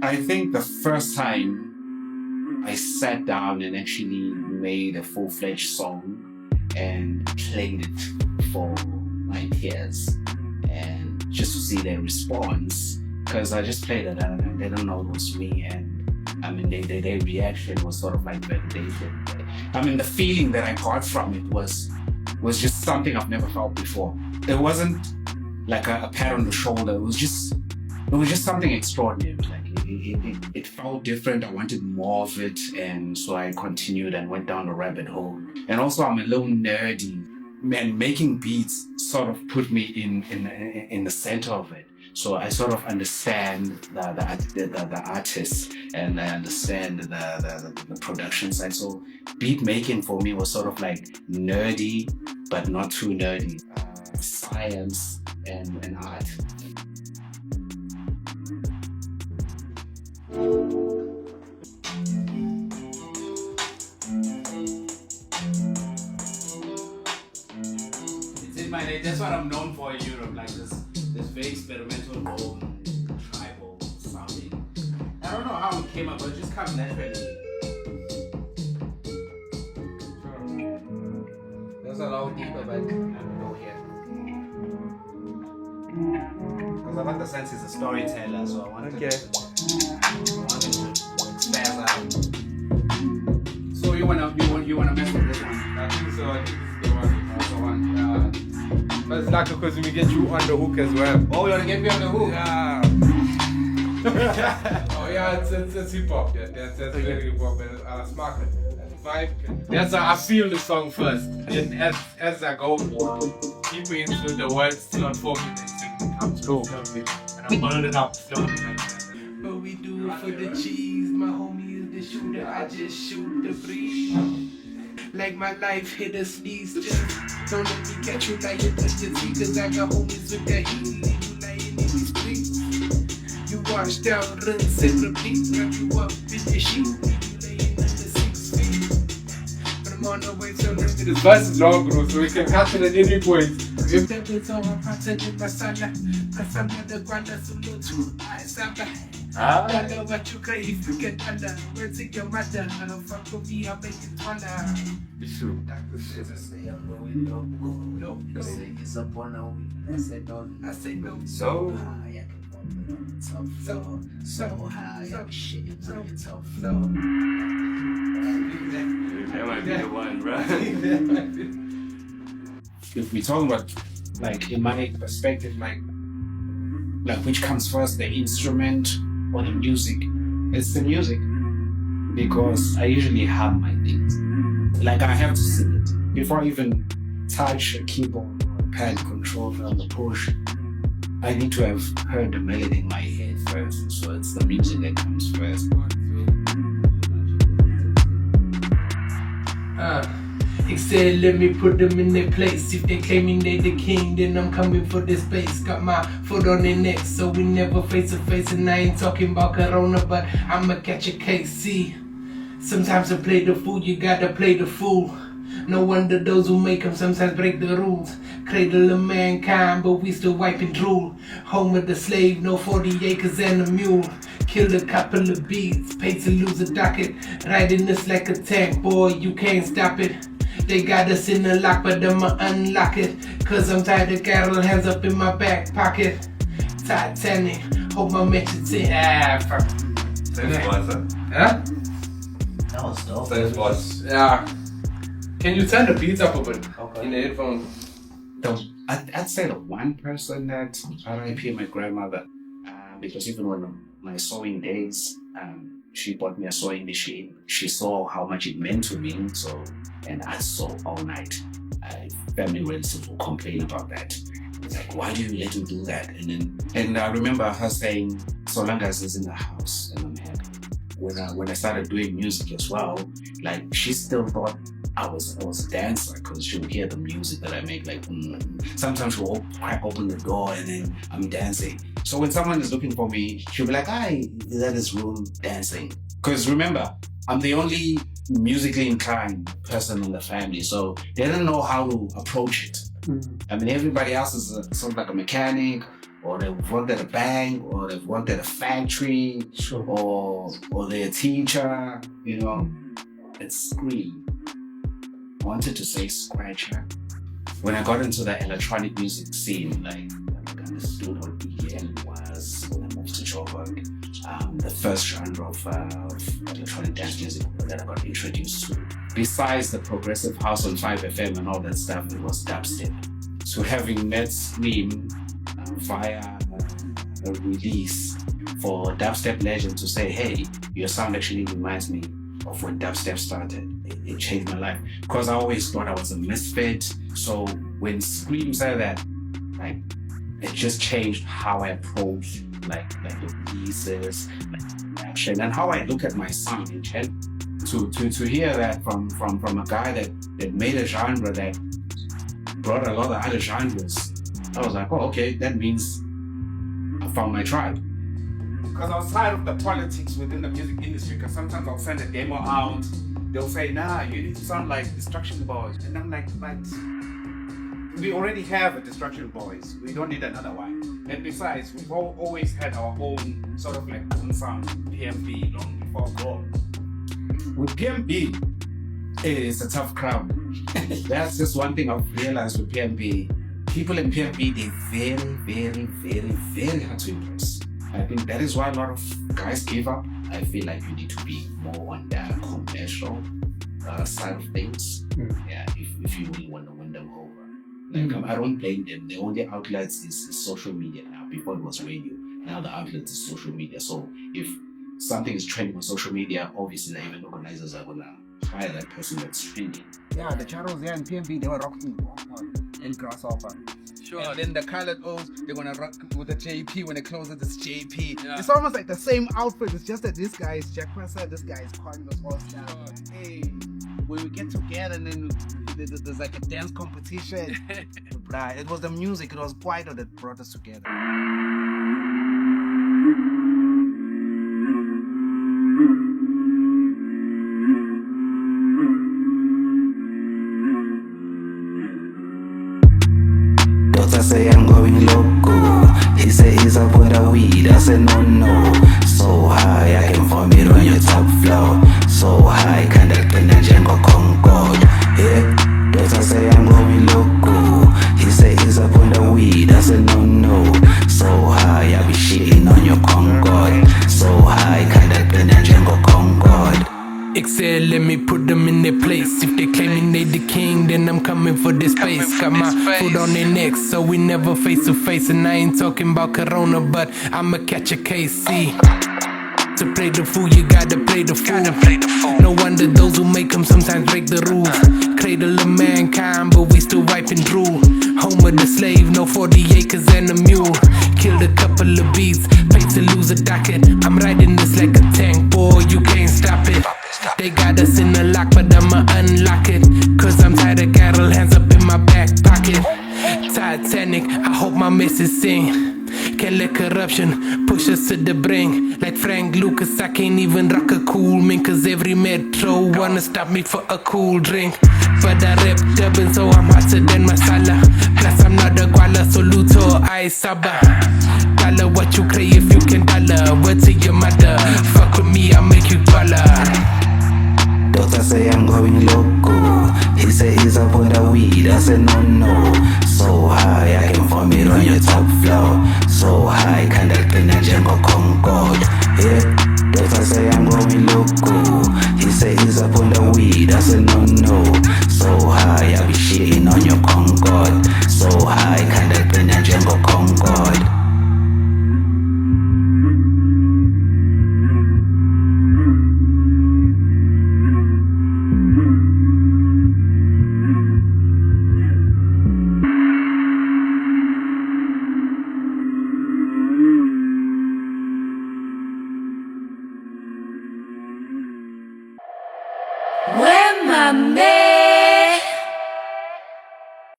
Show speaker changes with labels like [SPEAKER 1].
[SPEAKER 1] I think the first time I sat down and actually made a full-fledged song and played it for my peers and just to see their response, because I just played it and they don't know it was me, and I mean their reaction was sort of like validation. I mean the feeling that I got from it was just something I've never felt before. It wasn't like a pat on the shoulder. It was just something extraordinary. Like it felt different. I wanted more of it, and so I continued and went down the rabbit hole. And also, I'm a little nerdy, and making beats sort of put me in the center of it. So I sort of understand the artist, and I understand the production side. So beat making for me was sort of like nerdy, but not too nerdy. Science and art. It's in my name. That's what I'm known for in Europe, like this very experimental, low, tribal sounding. I don't know how it came up, but it just comes naturally.
[SPEAKER 2] There's a lot deeper, but I don't know here.
[SPEAKER 1] Because I want the sense he's a storyteller, so I wanted to spaz out. So you wanna mess with this one?
[SPEAKER 2] I think so. I think this is the one.
[SPEAKER 1] That's the one.
[SPEAKER 2] But it's like because we get you on the hook as well.
[SPEAKER 1] Oh, you wanna get me on the hook?
[SPEAKER 2] Yeah. Oh yeah, it's hip hop. Yeah, that's very hip hop and smart. Vibe. That's how I feel the song first, and as I go deeper into the words, to unfold it comes cool. And I burn it up slowly. But we do it for the cheese. My homie is the shooter. I just shoot the breeze. Like my life hit a sneeze. Just don't let me catch you like it touch your teeth. Cause I got homies with the heat. Leave you lying in these streets. You wash down, rinse and repeat. Wrap you up in the sheet. On the way to this verse is long, bro, so we can catch it at any point. If that is all I'm passing my son, cause I'm not the one that's a little too I don't know what you can if you get under. Where's it your mother? I don't fuck with me, I'll make it wonder. It's true. Doctor say I'm going no. You say it's up on a week. I say no. So high, I can fall it. So high, I can shit it on your tough flow.
[SPEAKER 3] That might be the one, right?
[SPEAKER 1] If we're talking about, like, in my perspective, like which comes first, the instrument or the music? It's the music, because I usually hum my things. Like, I have to sing it before I even touch a keyboard or a pad controller on the push. I need to have heard the melody in my head first, so it's the music that comes first.
[SPEAKER 2] Except let me put them in their place. If they claiming they the king, then I'm coming for this space. Got my foot on their neck, so we never face to face. And I ain't talking about Corona, but I'ma catch a case. See, sometimes to play the fool, you gotta play the fool. No wonder those who make them sometimes break the rules. Cradle of mankind, but we still wiping drool. Home of the slave, no 40 acres and a mule. Killed a couple of beats, paid to lose a docket. Riding this like a tank, boy, you can't stop it. They got us in the lock, but I'ma unlock it. Cause I'm tired of cattle, hands up in my back pocket. Titanic, hope my mentions in. Fuck.
[SPEAKER 3] Same was,
[SPEAKER 2] Huh?
[SPEAKER 1] That was dope.
[SPEAKER 3] Same was.
[SPEAKER 2] Yeah. Can you turn the beats up a bit
[SPEAKER 1] Okay.
[SPEAKER 2] in the headphones?
[SPEAKER 1] I'd say the one person that RIP my grandmother, because even when my sewing days, she bought me a sewing machine. She saw how much it meant to me, so, and I sew all night. Family relatives will complain about that. It's like, why do you let me do that? And I remember her saying, so long as it's in the house and I'm happy. When I started doing music as well, like, she still thought I was a dancer, because she would hear the music that I make, like, sometimes she'll crack open the door and then I'm dancing. So when someone is looking for me, she'll be like, "Hi, is at this room dancing?" Because remember, I'm the only musically inclined person in the family, so they don't know how to approach it. I mean, everybody else is sort of like a mechanic or they've worked at a bank, or they've worked at a factory,
[SPEAKER 2] Sure.
[SPEAKER 1] or they're a teacher, you know. It's Scream. I wanted to say Scratcher. When I got into the electronic music scene, like I understood what EDM was when I moved to Joburg. The first genre of electronic dance music that I got introduced to. Besides the progressive house on 5FM and all that stuff, it was dubstep. So having met Scream via a release for Dubstep Legend to say, hey, your sound actually reminds me of when dubstep started. It changed my life because I always thought I was a misfit. So when Scream said that, like, it just changed how I approach like the releases, like action, and how I look at my sound in general. To hear that from a guy that made a genre that brought a lot of other genres, I was like, oh, okay, that means I found my tribe. Because outside of the politics within the music industry, because sometimes I'll send a demo out, they'll say, nah, you need to sound like Destruction Boys. And I'm like, but we already have a Destruction Boys. We don't need another one. And besides, we've always had our own sort of like own sound, PMB, long before gold. With PMB, it's a tough crowd. That's just one thing I've realized with PMB. People in PMB, they're very, very, very, very hard to impress. I think that is why a lot of guys give up. I feel like you need to be more on the commercial side of things. Yeah, if you really want to win them over. Like, I don't blame them. The only outlets is social media now. Before it was radio. Now the outlet is social media. So if something is trending on social media, obviously the event organizers are gonna hire that person that's trending.
[SPEAKER 4] Yeah, the Charles there in PMB, they were rocking in Grasshopper.
[SPEAKER 5] Sure.
[SPEAKER 4] And then the colored O's, they're gonna rock with the JP when they close it, it's JP.
[SPEAKER 5] Yeah.
[SPEAKER 4] It's almost like the same outfit, it's just that this guy is Jack Presser, this guy is Carlos All-Star. Hey, when we get together and then there's like a dance competition. Bruh, it was the music, it was Kwaito that brought us together.
[SPEAKER 6] Daughter say I'm going loco. He say he's up with a weed. I said no. So high I can form it on your top floor. So high kinda kinda Django Concord. Yeah. Daughter say I'm going loco. He say he's up with a weed. I said no. So high I be shitting on your Concord. So high kinda kinda Django Concord.
[SPEAKER 2] MxShimo, let me put them in their place. If they claiming they the king, then I'm coming for this space. Got my foot on their neck, so we never face to face. And I ain't talking about Corona, but I'ma catch a case. See, to play the fool, you gotta play the fool. No wonder those who make them sometimes break the rules. Cradle of mankind, but we still wiping through. Home of the slave, no 40 acres and a mule. Killed a couple of beats, paid to lose a docket. I'm riding this like a tank, boy, you can't stop it. They got us in the lock, but I'ma unlock it. Cause I'm tired of cattle, hands up in my back pocket. Titanic, I hope my missus sing. Can't let corruption push us to the brink. Like Frank Lucas, I can't even rock a cool mink. Cause every metro wanna stop me for a cool drink. But I rep dubbin', so I'm hotter than masala. Plus I'm not a guala, so Luto, I saba. Dollar what you crave if you can dollar. Word to your mother, fuck with me, I'll make you dollar.
[SPEAKER 6] Daughter say I'm going loco. He say he's up with a weed. I said no. So high I can form it on your top floor. So high kinda kinda Django Concord. Yeah. Daughter say I'm going loco. He say he's up on the weed. I said no. So high I be shitting on your Concord. So high kinda kinda Django Concord.
[SPEAKER 7] When my man